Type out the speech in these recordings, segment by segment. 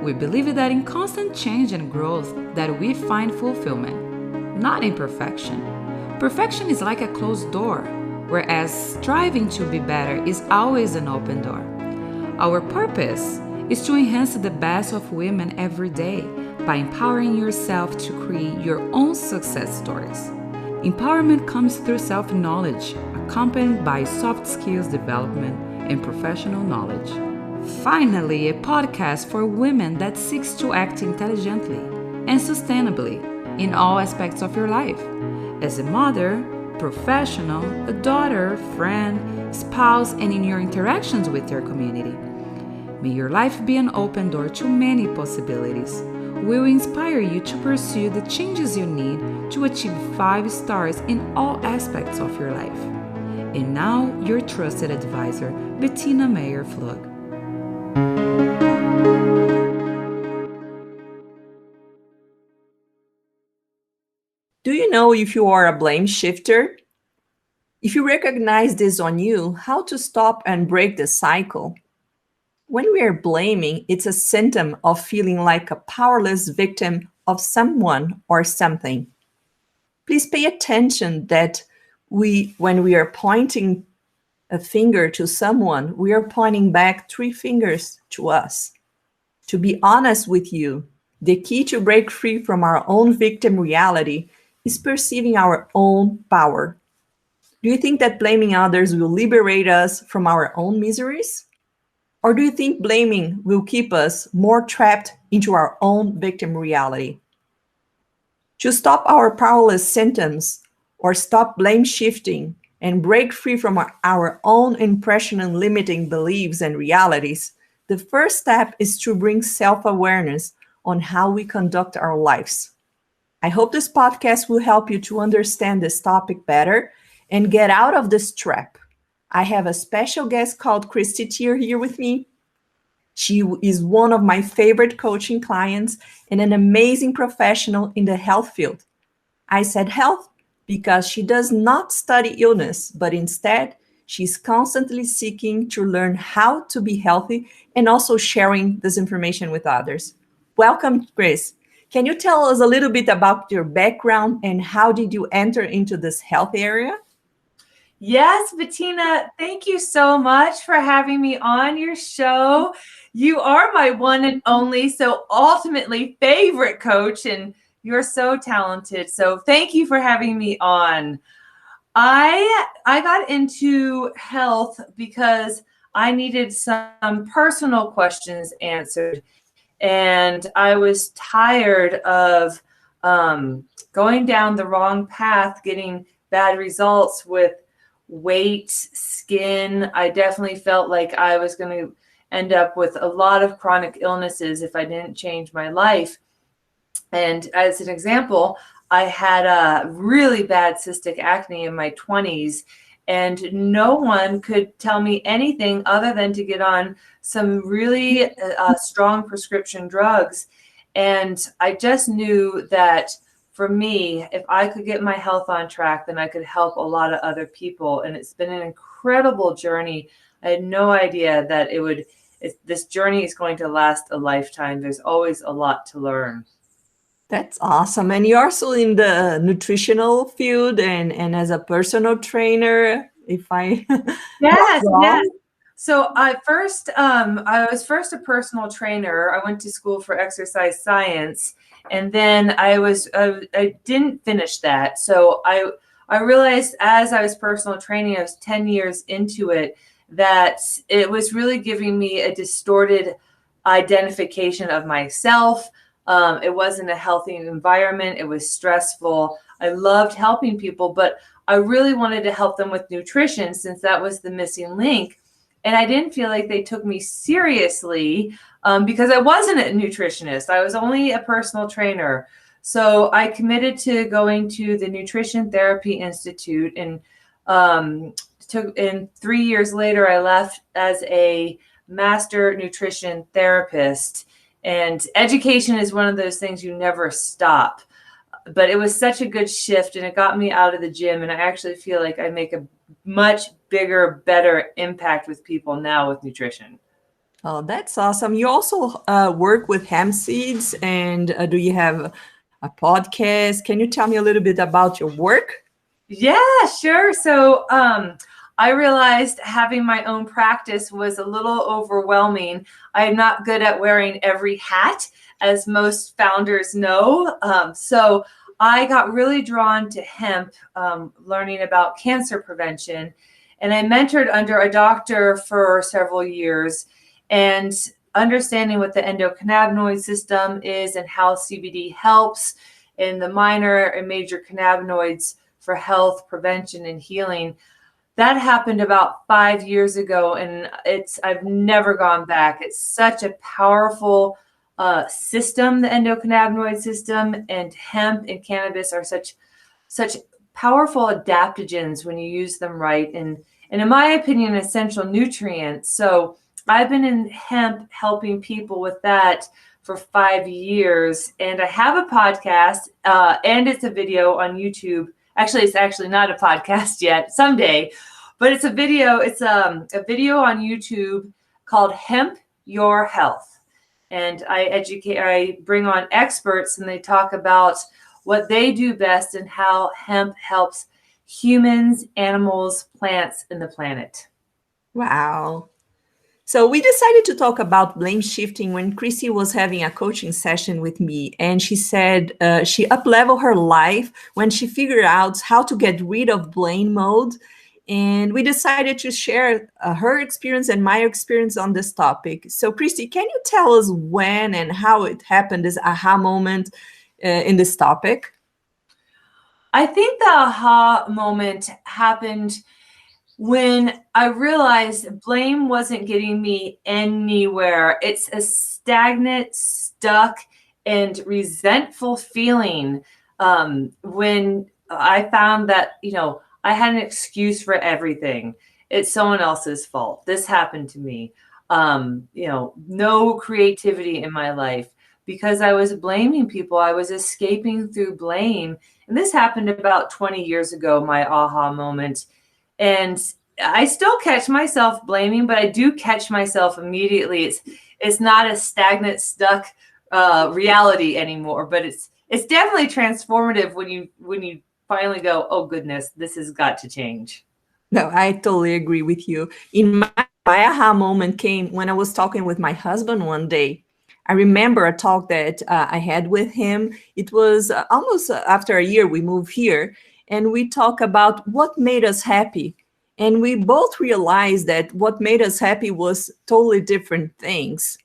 We believe that in constant change and growth that we find fulfillment, not in perfection. Perfection is like a closed door, whereas striving to be better is always an open door. Our purpose is to enhance the best of women every day by empowering yourself to create your own success stories. Empowerment comes through self-knowledge, accompanied by soft skills development and professional knowledge. Finally, a podcast for women that seeks to act intelligently and sustainably in all aspects of your life. As a mother, professional, a daughter, friend, spouse, and in your interactions with your community. May your life be an open door to many possibilities. We will inspire you to pursue the changes you need to achieve 5 stars in all aspects of your life. And now, your trusted advisor, Bettina Meyer-Flug. Do you know if you are a blame shifter? If you recognize this on you, how to stop and break the cycle? When we are blaming, it's a symptom of feeling like a powerless victim of someone or something. Please pay attention that when we are pointing a finger to someone, we are pointing back 3 fingers to us. To be honest with you, the key to break free from our own victim reality is perceiving our own power. Do you think that blaming others will liberate us from our own miseries? Or do you think blaming will keep us more trapped into our own victim reality? To stop our powerless symptoms or stop blame shifting and break free from our own impression and limiting beliefs and realities, the first step is to bring self-awareness on how we conduct our lives. I hope this podcast will help you to understand this topic better and get out of this trap. I have a special guest called Christy Thiel here with me. She is one of my favorite coaching clients and an amazing professional in the health field. I said health because she does not study illness, but instead, she's constantly seeking to learn how to be healthy and also sharing this information with others. Welcome, Chris. Can you tell us a little bit about your background and how did you enter into this health area? Yes, Bettina, thank you so much for having me on your show. You are my one and only, so ultimately favorite coach, and you're so talented. So thank you for having me on. I got into health because I needed some personal questions answered, and I was tired of going down the wrong path, getting bad results with weight, skin. I definitely felt like I was going to end up with a lot of chronic illnesses if I didn't change my life. And as an example, I had a really bad cystic acne in my 20s, and no one could tell me anything other than to get on some really strong prescription drugs. And I just knew that for me, if I could get my health on track, then I could help a lot of other people. And it's been an incredible journey. I had no idea that this journey is going to last a lifetime. There's always a lot to learn. That's awesome. And you're also in the nutritional field and as a personal trainer, if I yes. So I was first a personal trainer. I went to school for exercise science, and then I didn't finish that. So I realized as I was personal training, I was 10 years into it, that it was really giving me a distorted identification of myself. It wasn't a healthy environment. It was stressful. I loved helping people, but I really wanted to help them with nutrition since that was the missing link. And I didn't feel like they took me seriously because I wasn't a nutritionist. I was only a personal trainer. So I committed to going to the Nutrition Therapy Institute, and 3 years later, I left as a master nutrition therapist. And education is one of those things you never stop. But it was such a good shift, and it got me out of the gym. And I actually feel like I make a much bigger, better impact with people now with nutrition. Oh, that's awesome. You also work with hemp seeds, and do you have a podcast? Can you tell me a little bit about your work? Yeah, sure. So I realized having my own practice was a little overwhelming. I'm not good at wearing every hat, as most founders know. So I got really drawn to hemp, learning about cancer prevention. And I mentored under a doctor for several years and understanding what the endocannabinoid system is and how CBD helps in the minor and major cannabinoids for health, prevention, and healing. That happened about 5 years ago, and I've never gone back. It's such a powerful system, the endocannabinoid system, and hemp and cannabis are such powerful adaptogens when you use them right, and in my opinion, essential nutrients. So I've been in hemp helping people with that for 5 years, and I have a podcast, and it's a video on YouTube. Actually, it's actually not a podcast yet, someday, but it's a video. It's a video on YouTube called Hemp Your Health. And I bring on experts and they talk about what they do best and how hemp helps humans, animals, plants, and the planet. Wow. So we decided to talk about blame shifting when Chrissy was having a coaching session with me, and she said she up-leveled her life when she figured out how to get rid of blame mode. And we decided to share her experience and my experience on this topic. So Christy, can you tell us when and how it happened, this aha moment in this topic? I think the aha moment happened when I realized blame wasn't getting me anywhere. It's a stagnant, stuck, and resentful feeling. When I found that, I had an excuse for everything. It's someone else's fault. This happened to me. No creativity in my life because I was blaming people. I was escaping through blame. And this happened about 20 years ago, my aha moment. And I still catch myself blaming, but I do catch myself immediately. It's not a stagnant, stuck reality anymore, but it's definitely transformative when you finally go, oh goodness, this has got to change. No, I totally agree with you. In my aha moment came when I was talking with my husband one day. I remember a talk that I had with him. It was almost after a year we moved here, and we talk about what made us happy. And we both realized that what made us happy was totally different things.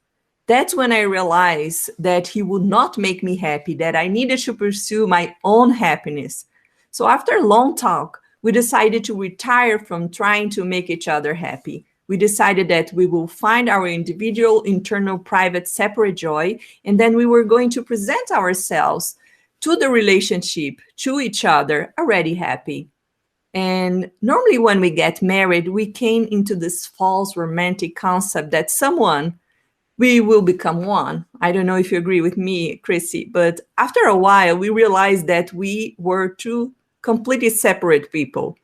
That's when I realized that he would not make me happy, that I needed to pursue my own happiness. So after a long talk, we decided to retire from trying to make each other happy. We decided that we will find our individual, internal, private, separate joy, and then we were going to present ourselves to the relationship, to each other, already happy. And normally when we get married, we came into this false romantic concept that we will become one. I don't know if you agree with me, Chrissy, but after a while, we realized that we were two completely separate people.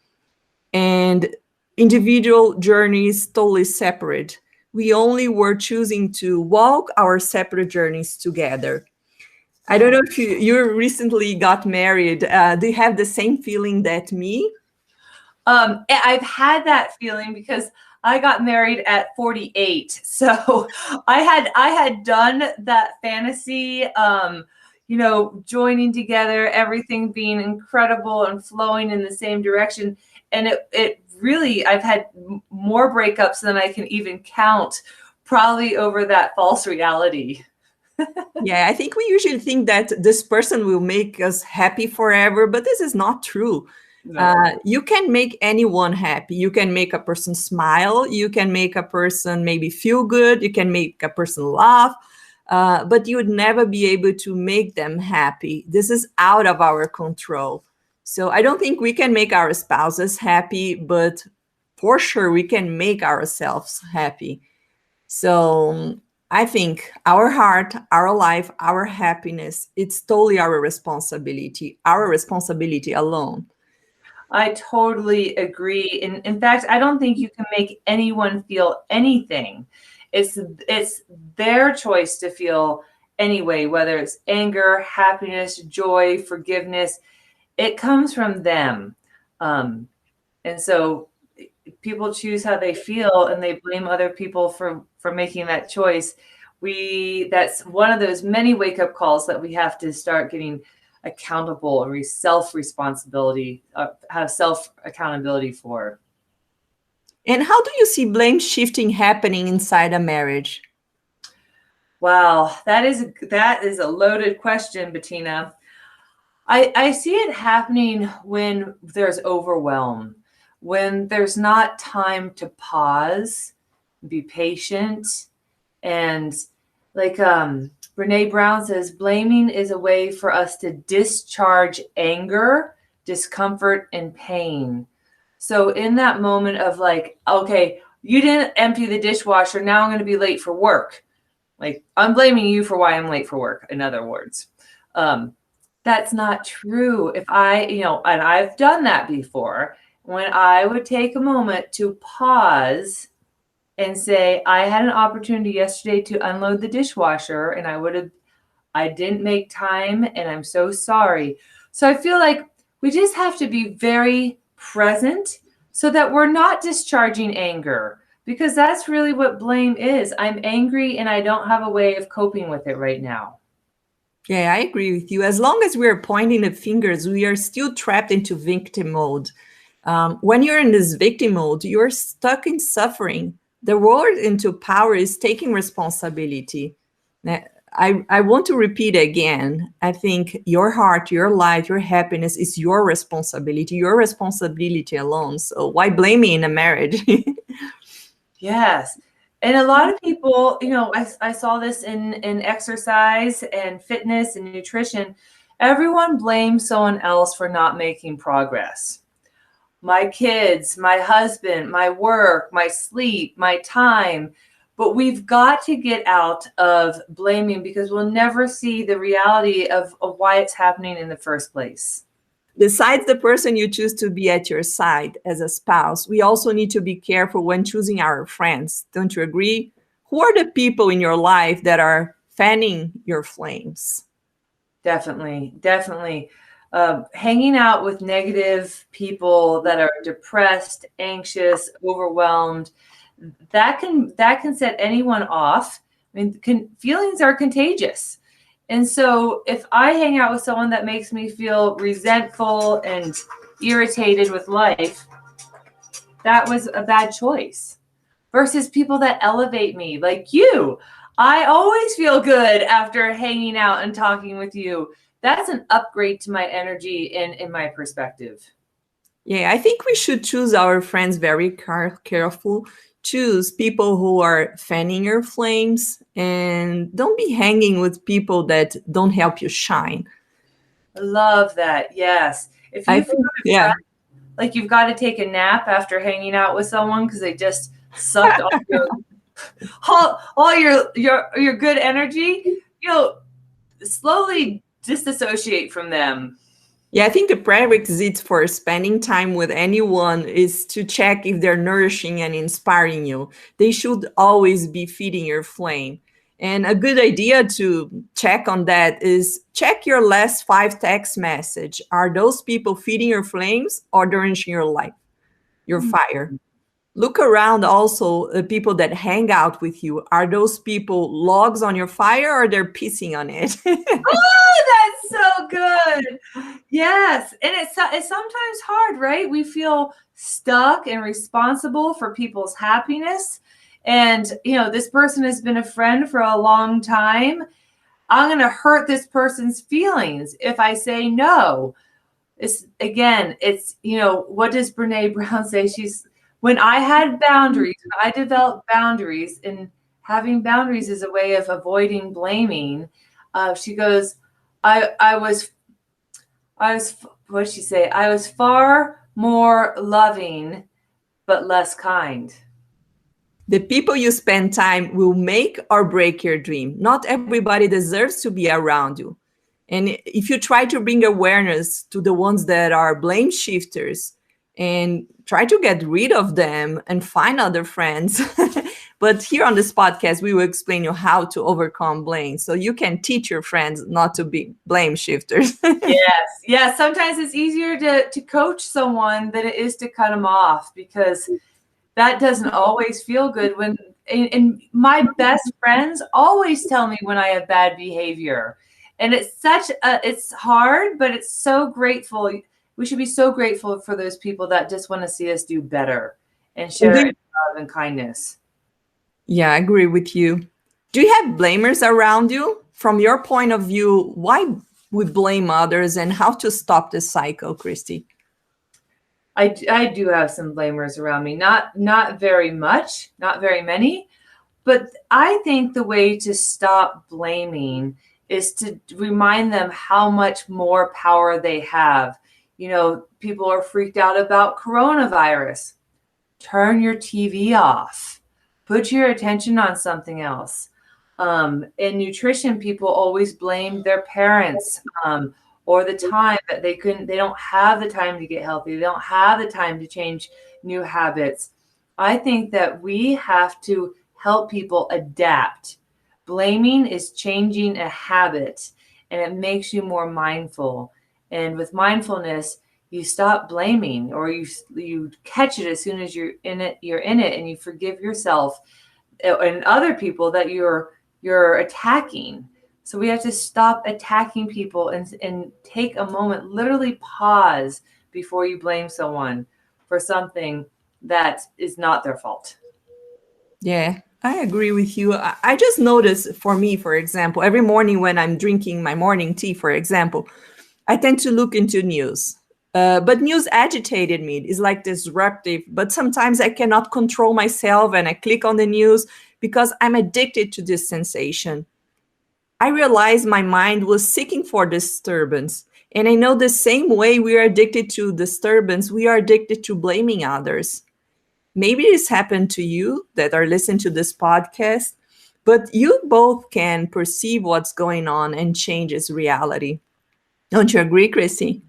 And individual journeys totally separate. We only were choosing to walk our separate journeys together. I don't know if you recently got married. Do you have the same feeling that me? I've had that feeling because I got married at 48. So I had done that fantasy, joining together, everything being incredible and flowing in the same direction. And it really, I've had more breakups than I can even count, probably over that false reality. Yeah, I think we usually think that this person will make us happy forever, but this is not true. No. You can make anyone happy. You can make a person smile. You can make a person maybe feel good. You can make a person laugh, but you would never be able to make them happy. This is out of our control. So I don't think we can make our spouses happy, but for sure we can make ourselves happy. So I think our heart, our life, our happiness, it's totally our responsibility alone. I totally agree. In fact, I don't think you can make anyone feel anything. It's their choice to feel anyway, whether it's anger, happiness, joy, forgiveness. It comes from them. And so people choose how they feel, and they blame other people for making that choice. That's one of those many wake-up calls that we have to start getting accountable and self-responsibility, have self-accountability for. And how do you see blame shifting happening inside a marriage? Wow, that is a loaded question, Bettina. I see it happening when there's overwhelm, when there's not time to pause, be patient, and like Brene Brown says, blaming is a way for us to discharge anger, discomfort, and pain. So in that moment of like, okay, you didn't empty the dishwasher, now I'm going to be late for work. Like, I'm blaming you for why I'm late for work, in other words. That's not true. If and I've done that before, when I would take a moment to pause and say, I had an opportunity yesterday to unload the dishwasher, and I didn't make time, and I'm so sorry. So I feel like we just have to be very present so that we're not discharging anger, because that's really what blame is. I'm angry and I don't have a way of coping with it right now. Yeah, I agree with you. As long as we're pointing the fingers, we are still trapped into victim mode. When you're in this victim mode, you're stuck in suffering. The word into power is taking responsibility. I want to repeat again. I think your heart, your life, your happiness is your responsibility alone. So why blame me in a marriage? Yes. And a lot of people, I saw this in exercise and fitness and nutrition. Everyone blames someone else for not making progress. My kids, my husband, my work, my sleep, my time. But we've got to get out of blaming, because we'll never see the reality of why it's happening in the first place. Besides the person you choose to be at your side as a spouse, we also need to be careful when choosing our friends. Don't you agree? Who are the people in your life that are fanning your flames? Definitely. Hanging out with negative people that are depressed, anxious, overwhelmed, that can set anyone off. I mean, feelings are contagious. And so if I hang out with someone that makes me feel resentful and irritated with life, that was a bad choice. Versus people that elevate me, like you. I always feel good after hanging out and talking with you. That's an upgrade to my energy and in my perspective. Yeah, I think we should choose our friends very careful. Choose people who are fanning your flames, and don't be hanging with people that don't help you shine. I love that. Yes. If you feel depressed, like you've got to take a nap after hanging out with someone because they just sucked all your good energy, you'll slowly disassociate from them. Yeah, I think the prerequisite for spending time with anyone is to check if they're nourishing and inspiring you. They should always be feeding your flame. And a good idea to check on that is check your last 5 text message. Are those people feeding your flames or nourishing your life, your fire? Look around also, the people that hang out with you. Are those people logs on your fire or they're pissing on it? Oh, that's so good. Yes. And it's sometimes hard, right? We feel stuck and responsible for people's happiness. And, this person has been a friend for a long time. I'm going to hurt this person's feelings if I say no. What does Brene Brown say? When I had boundaries, when I developed boundaries, and having boundaries is a way of avoiding blaming. She goes, I was, what did she say? I was far more loving, but less kind. The people you spend time will make or break your dream. Not everybody deserves to be around you. And if you try to bring awareness to the ones that are blame shifters and try to get rid of them and find other friends, But here on this podcast, we will explain you how to overcome blame, so you can teach your friends not to be blame shifters. Yes. Sometimes it's easier to coach someone than it is to cut them off, because that doesn't always feel good. And my best friends always tell me when I have bad behavior, and it's hard, but it's so grateful. We should be so grateful for those people that just want to see us do better and share love and kindness. Yeah, I agree with you. Do you have blamers around you? From your point of view, why we blame others and how to stop this cycle, Christy? I do have some blamers around me. Not very much, not very many. But I think the way to stop blaming is to remind them how much more power they have. People are freaked out about coronavirus. Turn your TV off. Put your attention on something else. In nutrition, people always blame their parents or the time that they don't have the time to get healthy. They don't have the time to change new habits. I think that we have to help people adapt. Blaming is changing a habit, and it makes you more mindful. And with mindfulness, you stop blaming, or you catch it as soon as you're in it, and you forgive yourself and other people that you're attacking. So we have to stop attacking people and take a moment, literally pause before you blame someone for something that is not their fault. Yeah, I agree with you. I just noticed, for me, for example, every morning when I'm drinking my morning tea, for example, I tend to look into news. But news agitated me. It's like disruptive, but sometimes I cannot control myself and I click on the news because I'm addicted to this sensation. I realized my mind was seeking for disturbance. And I know the same way we are addicted to disturbance, we are addicted to blaming others. Maybe this happened to you that are listening to this podcast, but you both can perceive what's going on and change its reality. Don't you agree, Christy?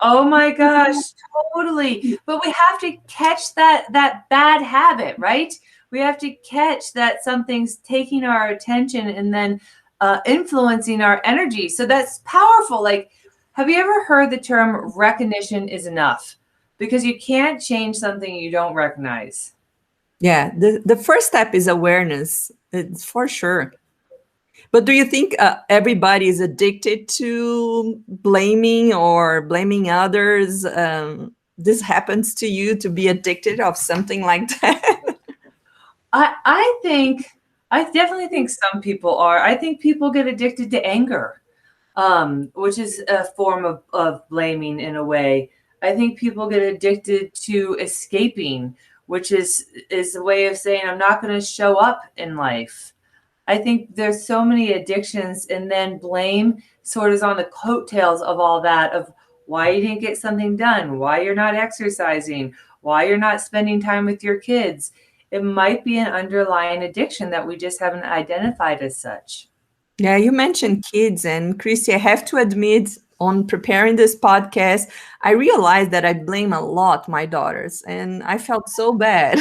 Oh my gosh, totally. But we have to catch that bad habit, right? We have to catch that something's taking our attention and then influencing our energy. So that's powerful. Like, have you ever heard the term recognition is enough? Because you can't change something you don't recognize. Yeah, the first step is awareness. It's for sure. But do you think everybody is addicted to blaming or blaming others? This happens to you to be addicted of something like that? I definitely think some people are. I think people get addicted to anger, which is a form of blaming in a way. I think people get addicted to escaping, which is a way of saying, I'm not going to show up in life. I think there's so many addictions, and then blame sort of is on the coattails of all that, of why you didn't get something done, why you're not exercising, why you're not spending time with your kids. It might be an underlying addiction that we just haven't identified as such. Yeah, you mentioned kids, and Christy, I have to admit, on preparing this podcast, I realized that I blame a lot my daughters, and I felt so bad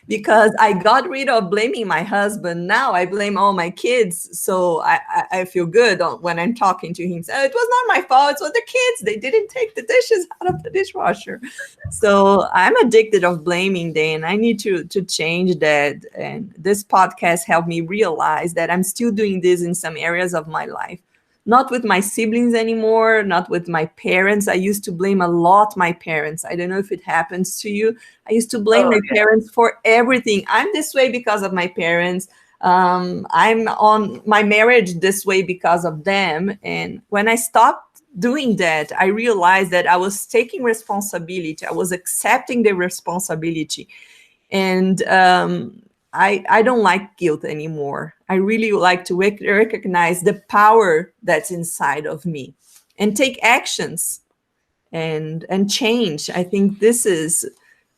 because I got rid of blaming my husband. Now I blame all my kids, so I feel good when I'm talking to him. So it was not my fault; it was the kids. They didn't take the dishes out of the dishwasher. So I'm addicted of blaming them. I need to change that, and this podcast helped me realize that I'm still doing this in some areas of my life. Not with my siblings anymore, not with my parents. I used to blame a lot my parents. I don't know if it happens to you. I used to blame my parents for everything. I'm this way because of my parents. I'm on my marriage this way because of them. And when I stopped doing that, I realized that I was taking responsibility. I was accepting the responsibility. And I don't like guilt anymore. I really like to recognize the power that's inside of me and take actions and change. I think this is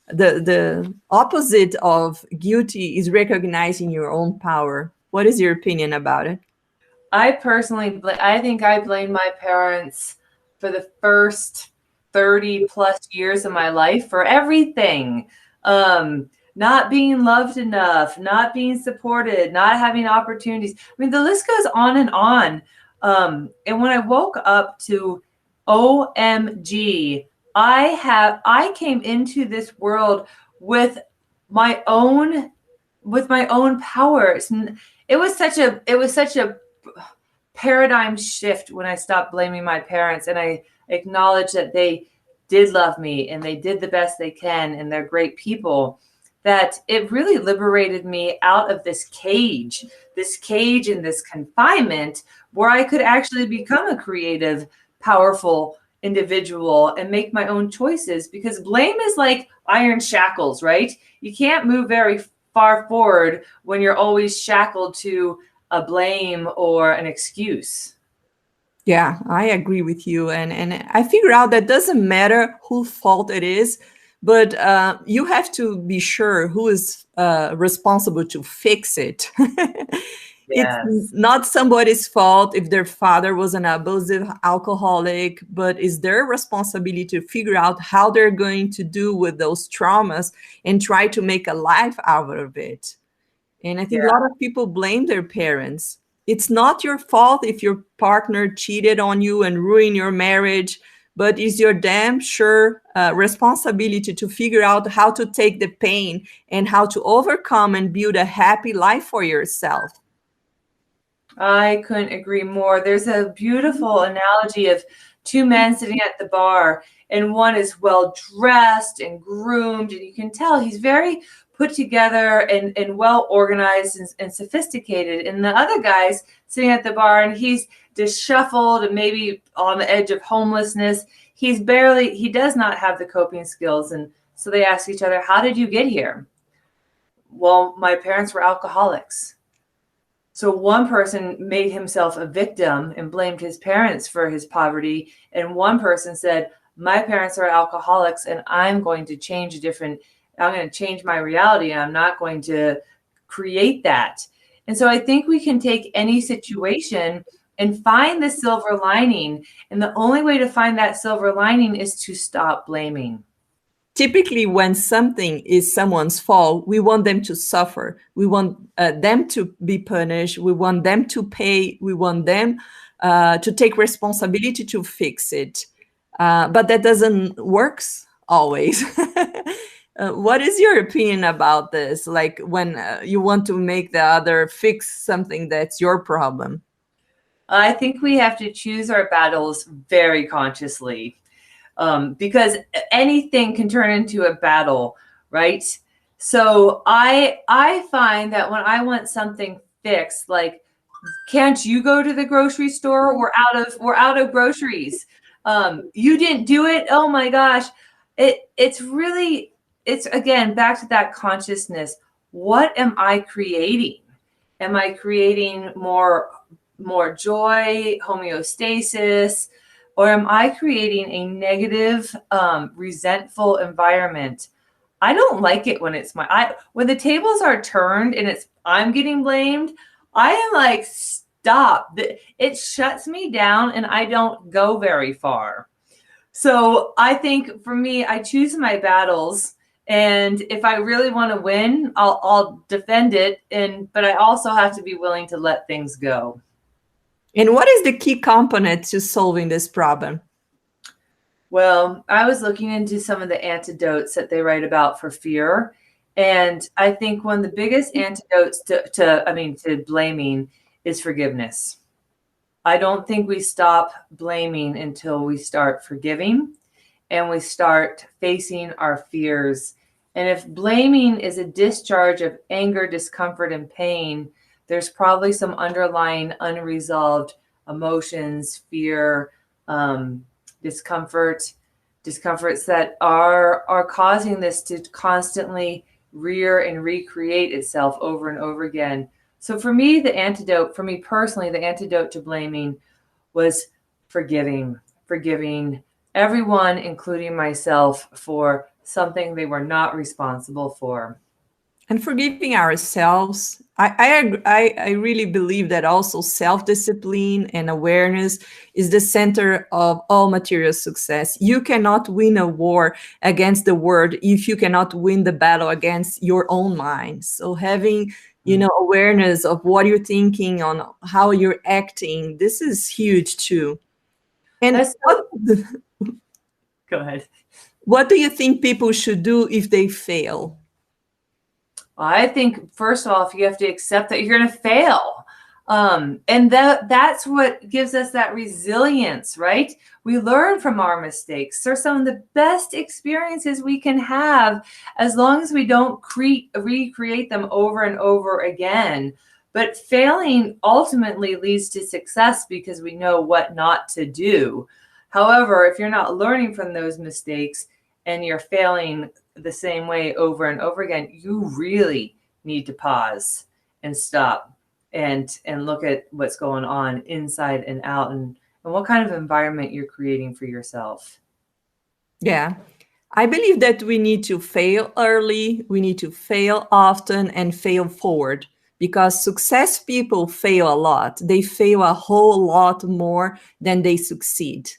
the opposite of guilty, is recognizing your own power. What is your opinion about it? I think I blame my parents for the first 30 plus years of my life for everything. not being loved enough, not being supported, not having opportunities. I mean, the list goes on and on. And when I woke up to OMG, I came into this world with my own powers. And it was such a paradigm shift when I stopped blaming my parents and I acknowledged that they did love me and they did the best they can and they're great people, that it really liberated me out of this cage and this confinement where I could actually become a creative, powerful individual and make my own choices, because blame is like iron shackles, right? You can't move very far forward when you're always shackled to a blame or an excuse. Yeah, I agree with you. And I figure out that doesn't matter whose fault it is, but you have to be sure who is responsible to fix it. It's Yes. not somebody's fault if their father was an abusive alcoholic, but it's their responsibility to figure out how they're going to do with those traumas and try to make a life out of it. And I think a Yeah. lot of people blame their parents. It's not your fault if your partner cheated on you and ruined your marriage, but it's your damn sure responsibility to figure out how to take the pain and how to overcome and build a happy life for yourself. I couldn't agree more. There's a beautiful analogy of two men sitting at the bar, and one is well dressed and groomed, and you can tell he's very put together and well organized and sophisticated. And the other guy's sitting at the bar, and he's disheveled and maybe on the edge of homelessness. He does not have the coping skills. And so they ask each other, "How did you get here?" "Well, my parents were alcoholics." So one person made himself a victim and blamed his parents for his poverty. And one person said, "My parents are alcoholics and I'm going to change my reality. And I'm not going to create that." And so I think we can take any situation and find the silver lining. And the only way to find that silver lining is to stop blaming. Typically, when something is someone's fault, we want them to suffer. We want them to be punished. We want them to pay. We want them to take responsibility to fix it. But that doesn't work always. What is your opinion about this? Like when you want to make the other fix something that's your problem? I think we have to choose our battles very consciously. Because anything can turn into a battle, right? So I find that when I want something fixed, like, can't you go to the grocery store? We're out of groceries. You didn't do it. Oh my gosh. It's again back to that consciousness. What am I creating? Am I creating more joy, homeostasis? Or am I creating a negative, resentful environment? I don't like it when when the tables are turned and I'm getting blamed. I am like, stop. It shuts me down and I don't go very far. So I think for me, I choose my battles. And if I really want to win, I'll defend it. But I also have to be willing to let things go. And what is the key component to solving this problem? Well, I was looking into some of the antidotes that they write about for fear. And I think one of the biggest antidotes to blaming is forgiveness. I don't think we stop blaming until we start forgiving and we start facing our fears. And if blaming is a discharge of anger, discomfort, and pain, there's probably some underlying unresolved emotions, fear, discomforts that are causing this to constantly rear and recreate itself over and over again. So for me personally, the antidote to blaming was forgiving everyone, including myself, for something they were not responsible for. And forgiving ourselves. I really believe that also self-discipline and awareness is the center of all material success. You cannot win a war against the world if you cannot win the battle against your own mind. So having, awareness of what you're thinking, on how you're acting, this is huge too. And Go ahead. What do you think people should do if they fail? I think, first of all, if you have to accept that you're going to fail. And that's what gives us that resilience, right? We learn from our mistakes. They're some of the best experiences we can have, as long as we don't recreate them over and over again. But failing ultimately leads to success because we know what not to do. However, if you're not learning from those mistakes and you're failing the same way over and over again, you really need to pause and stop and look at what's going on inside and out, and what kind of environment you're creating for yourself. Yeah. I believe that we need to fail early, we need to fail often, and fail forward, because success people fail a lot. They fail a whole lot more than they succeed.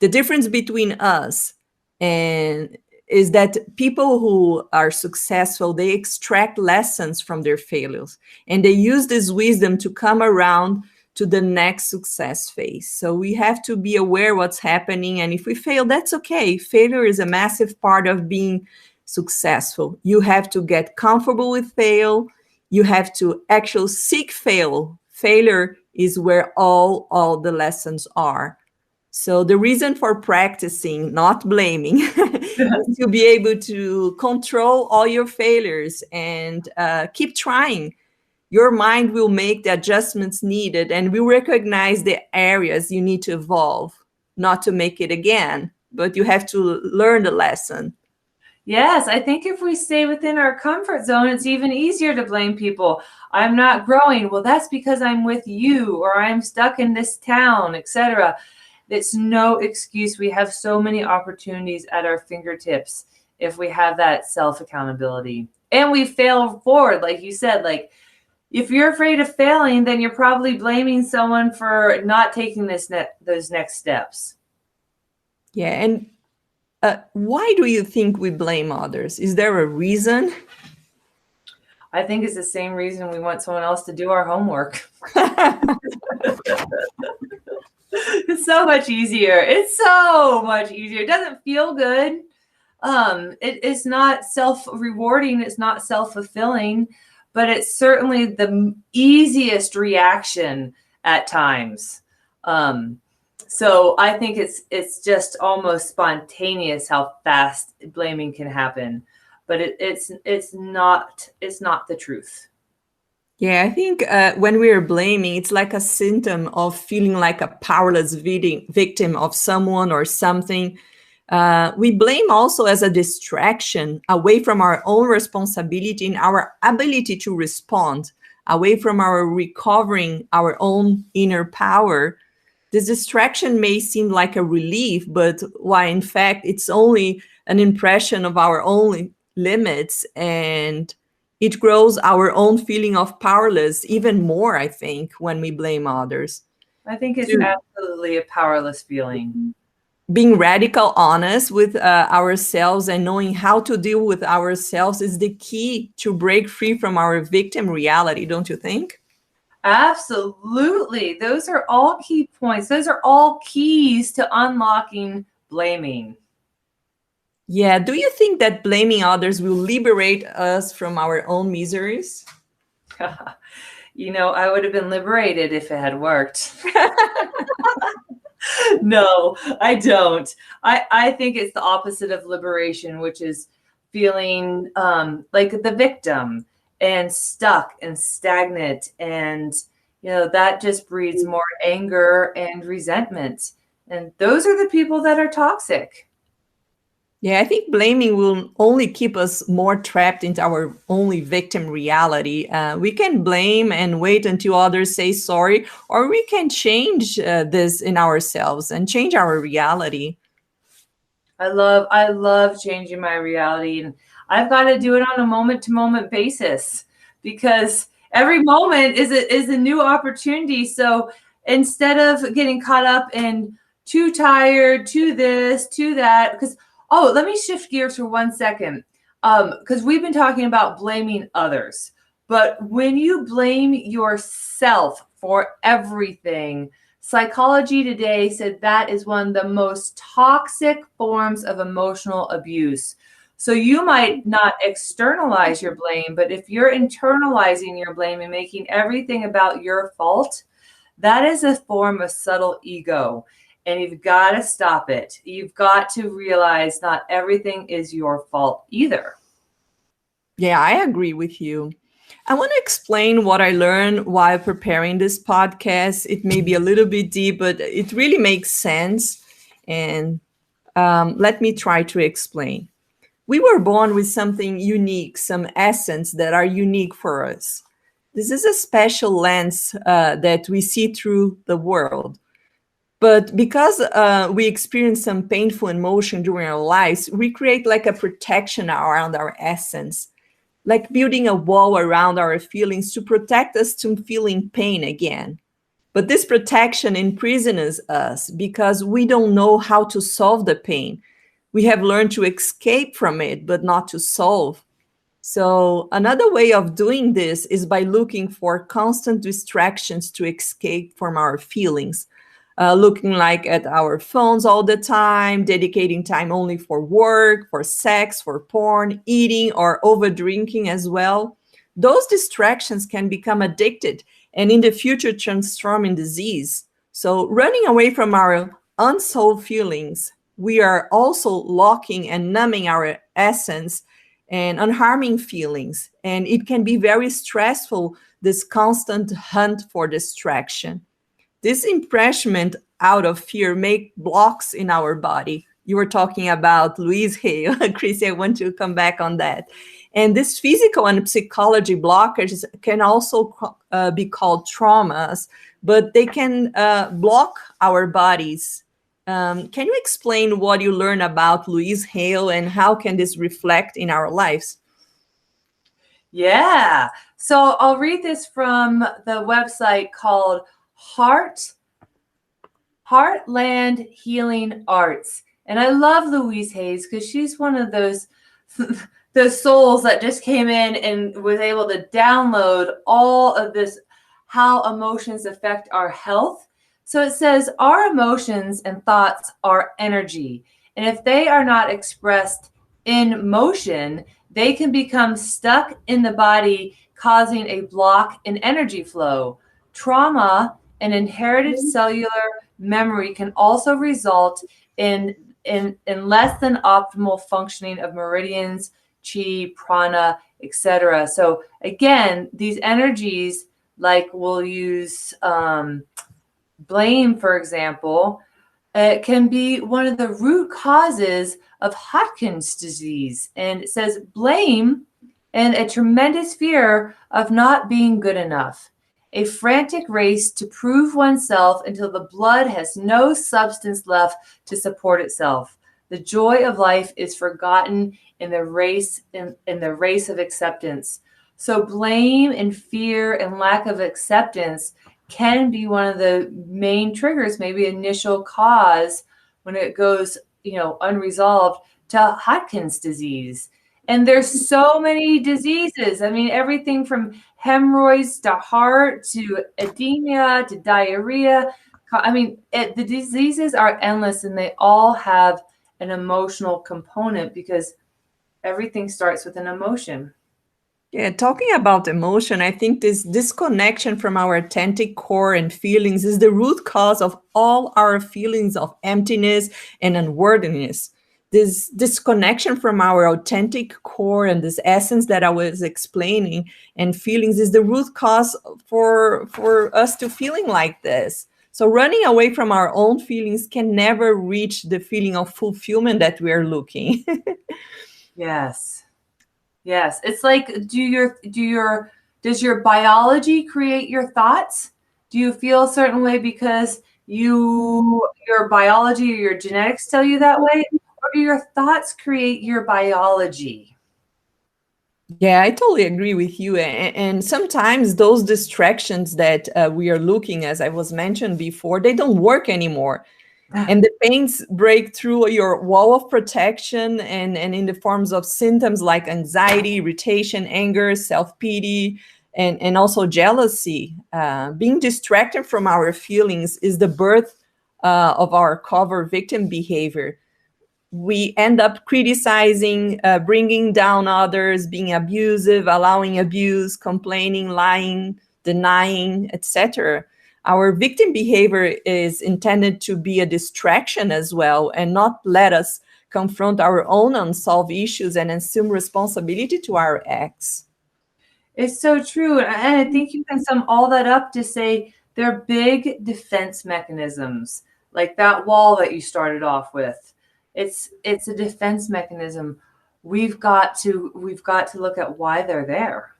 The difference between us and is that people who are successful, they extract lessons from their failures, and they use this wisdom to come around to the next success phase. So we have to be aware what's happening. And if we fail, that's okay. Failure is a massive part of being successful. You have to get comfortable with fail. You have to actually seek fail. Failure is where all the lessons are. So the reason for practicing, not blaming, is to be able to control all your failures and keep trying. Your mind will make the adjustments needed and will recognize the areas you need to evolve, not to make it again, but you have to learn the lesson. Yes, I think if we stay within our comfort zone, it's even easier to blame people. I'm not growing. Well, that's because I'm with you, or I'm stuck in this town, etc. It's no excuse. We have so many opportunities at our fingertips if we have that self-accountability. And we fail forward, like you said. Like, if you're afraid of failing, then you're probably blaming someone for not taking those next steps. Yeah, and why do you think we blame others? Is there a reason? I think it's the same reason we want someone else to do our homework. It's so much easier. It's so much easier. It doesn't feel good. It's not self-rewarding. It's not self-fulfilling, but it's certainly the easiest reaction at times. So I think it's just almost spontaneous how fast blaming can happen, but it's not the truth. Yeah, I think when we are blaming, it's like a symptom of feeling like a powerless victim of someone or something. We blame also as a distraction away from our own responsibility and our ability to respond, away from our recovering our own inner power. This distraction may seem like a relief, but why in fact it's only an impression of our own limits, and it grows our own feeling of powerless even more, I think, when we blame others. I think it's absolutely a powerless feeling. Being radical honest with ourselves and knowing how to deal with ourselves is the key to break free from our victim reality, don't you think? Absolutely. Those are all key points. Those are all keys to unlocking blaming. Yeah. Do you think that blaming others will liberate us from our own miseries? I would have been liberated if it had worked. No, I don't. I think it's the opposite of liberation, which is feeling like the victim and stuck and stagnant. And, that just breeds more anger and resentment. And those are the people that are toxic. Yeah, I think blaming will only keep us more trapped into our only victim reality. We can blame and wait until others say sorry, or we can change this in ourselves and change our reality. I love changing my reality. And I've got to do it on a moment-to-moment basis, because every moment is a new opportunity. So instead of getting caught up in too tired, too this, too that, because, oh, let me shift gears for 1 second. Because we've been talking about blaming others. But when you blame yourself for everything, Psychology Today said that is one of the most toxic forms of emotional abuse. So you might not externalize your blame, but if you're internalizing your blame and making everything about your fault, that is a form of subtle ego. And you've got to stop it. You've got to realize not everything is your fault either. Yeah, I agree with you. I want to explain what I learned while preparing this podcast. It may be a little bit deep, but it really makes sense. And let me try to explain. We were born with something unique, some essence that are unique for us. This is a special lens that we see through the world. But because we experience some painful emotion during our lives, we create like a protection around our essence, like building a wall around our feelings to protect us from feeling pain again. But this protection imprisons us because we don't know how to solve the pain. We have learned to escape from it, but not to solve. So another way of doing this is by looking for constant distractions to escape from our feelings. Looking like at our phones all the time, dedicating time only for work, for sex, for porn, eating, or over drinking as well. Those distractions can become addicted and in the future transform in disease. So running away from our unsolved feelings, we are also locking and numbing our essence and unharming feelings. And it can be very stressful, this constant hunt for distraction. This impressment out of fear make blocks in our body. You were talking about Louise Hay. Chrissy, I want to come back on that. And this physical and psychology blockers can also be called traumas, but they can block our bodies. Can you explain what you learned about Louise Hay and how can this reflect in our lives? Yeah. So I'll read this from the website called Heartland Healing Arts. And I love Louise Hay because she's one of those souls that just came in and was able to download all of this, how emotions affect our health. So it says our emotions and thoughts are energy. And if they are not expressed in motion, they can become stuck in the body, causing a block in energy flow. Trauma and inherited cellular memory can also result in less than optimal functioning of meridians, chi, prana, etc. So again, these energies, like we'll use blame, for example, can be one of the root causes of Hodgkin's disease. And it says blame and a tremendous fear of not being good enough. A frantic race to prove oneself until the blood has no substance left to support itself. The joy of life is forgotten in the race in the race of acceptance. So blame and fear and lack of acceptance can be one of the main triggers, maybe initial cause when it goes, unresolved, to Hodgkin's disease. And there's so many diseases. I mean, everything from hemorrhoids to heart to edema to diarrhea. I mean, the diseases are endless and they all have an emotional component because everything starts with an emotion. Yeah, talking about emotion, I think this disconnection from our authentic core and feelings is the root cause of all our feelings of emptiness and unworthiness. This disconnection from our authentic core and this essence that I was explaining and feelings is the root cause for us to feeling like this. So running away from our own feelings can never reach the feeling of fulfillment that we are looking. Yes. Yes. It's like, does your biology create your thoughts? Do you feel a certain way because your biology or your genetics tell you that way? Or do your thoughts create your biology? Yeah, I totally agree with you. And sometimes those distractions that we are looking, as I was mentioned before, they don't work anymore. And the pains break through your wall of protection and in the forms of symptoms like anxiety, irritation, anger, self-pity, and also jealousy. Being distracted from our feelings is the birth of our cover victim behavior. We end up criticizing, bringing down others, being abusive, allowing abuse, complaining, lying, denying, etc. Our victim behavior is intended to be a distraction as well and not let us confront our own unsolved issues and assume responsibility to our ex. It's so true. And I think you can sum all that up to say they're big defense mechanisms, like that wall that you started off with. It's a defense mechanism. We've got to look at why they're there.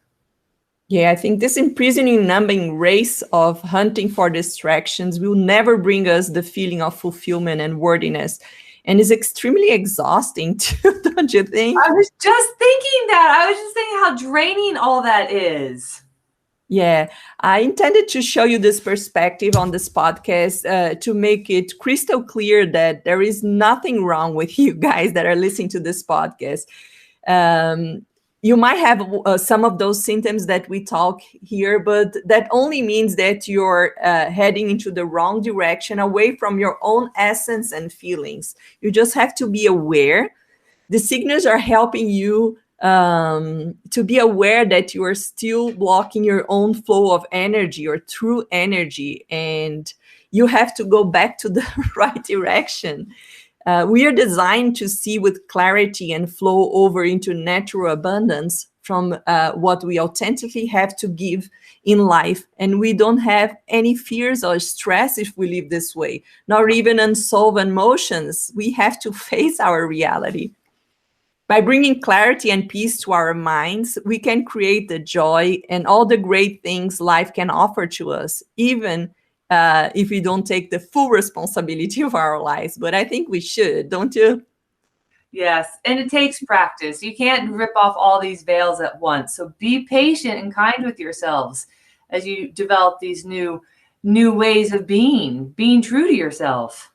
Yeah, I think this imprisoning, numbing race of hunting for distractions will never bring us the feeling of fulfillment and worthiness, and is extremely exhausting too, don't you think? I was just thinking that. I was just thinking how draining all that is. Yeah, I intended to show you this perspective on this podcast to make it crystal clear that there is nothing wrong with you guys that are listening to this podcast. You might have some of those symptoms that we talk here, but that only means that you're heading into the wrong direction, away from your own essence and feelings. You just have to be aware. The signals are helping you to be aware that you are still blocking your own flow of energy or true energy, and you have to go back to the right direction. We are designed to see with clarity and flow over into natural abundance from what we authentically have to give in life. And we don't have any fears or stress if we live this way, nor even unsolved emotions. We have to face our reality. By bringing clarity and peace to our minds, we can create the joy and all the great things life can offer to us, even if we don't take the full responsibility of our lives. But I think we should, don't you? Yes, and it takes practice. You can't rip off all these veils at once. So be patient and kind with yourselves as you develop these new ways of being true to yourself.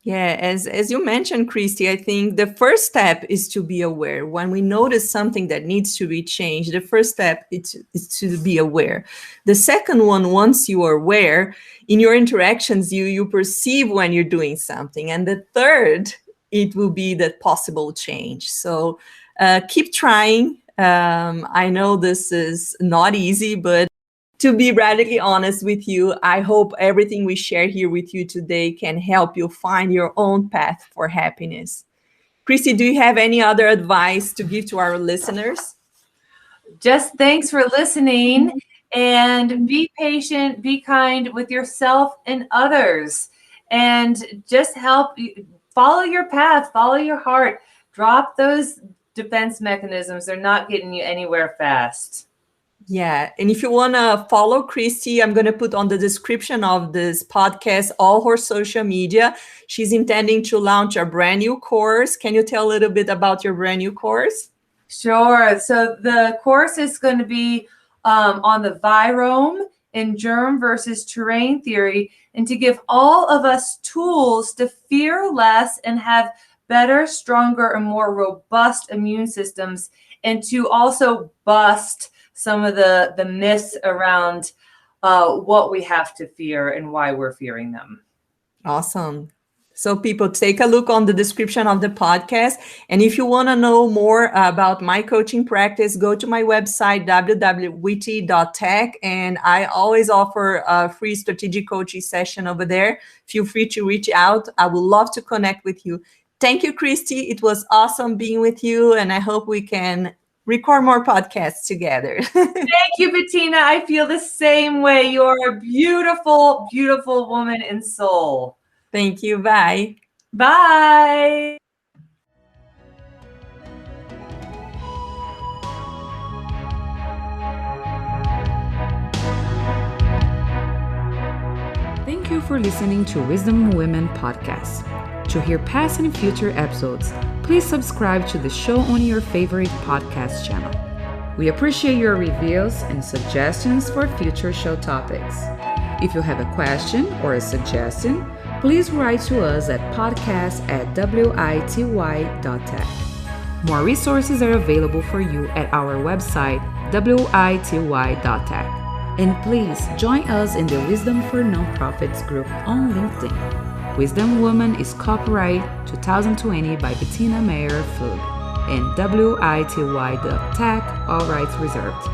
Yeah, as you mentioned, Christy, I think the first step is to be aware. When we notice something that needs to be changed, the first step is to be aware. The second one, once you are aware, in your interactions, you perceive when you're doing something. And the third, it will be that possible change. So keep trying. I know this is not easy, but to be radically honest with you, I hope everything we share here with you today can help you find your own path for happiness. Christy, do you have any other advice to give to our listeners? Just thanks for listening, and be patient, be kind with yourself and others, and just follow your path, follow your heart, drop those defense mechanisms. They're not getting you anywhere fast. Yeah. And if you want to follow Christy, I'm going to put on the description of this podcast all her social media. She's intending to launch a brand new course. Can you tell a little bit about your brand new course? Sure. So the course is going to be on the virome in germ versus terrain theory, and to give all of us tools to fear less and have better, stronger, and more robust immune systems, and to also bust some of the myths around what we have to fear and why we're fearing them. Awesome. So people, take a look on the description of the podcast. And if you want to know more about my coaching practice, go to my website, www.witty.tech. And I always offer a free strategic coaching session over there. Feel free to reach out. I would love to connect with you. Thank you, Christy. It was awesome being with you. And I hope we can record more podcasts together. Thank you, Bettina. I feel the same way. You are a beautiful, beautiful woman in soul. Thank you. Bye. Bye. Thank you for listening to Wisdom Women Podcast. To hear past and future episodes, please subscribe to the show on your favorite podcast channel. We appreciate your reviews and suggestions for future show topics. If you have a question or a suggestion, please write to us at podcast@wity.tech. More resources are available for you at our website, wity.tech. And please join us in the Wisdom for Nonprofits group on LinkedIn. Wisdom Woman is copyright 2020 by Bettina Mayer Flug and WITY.tech, all rights reserved.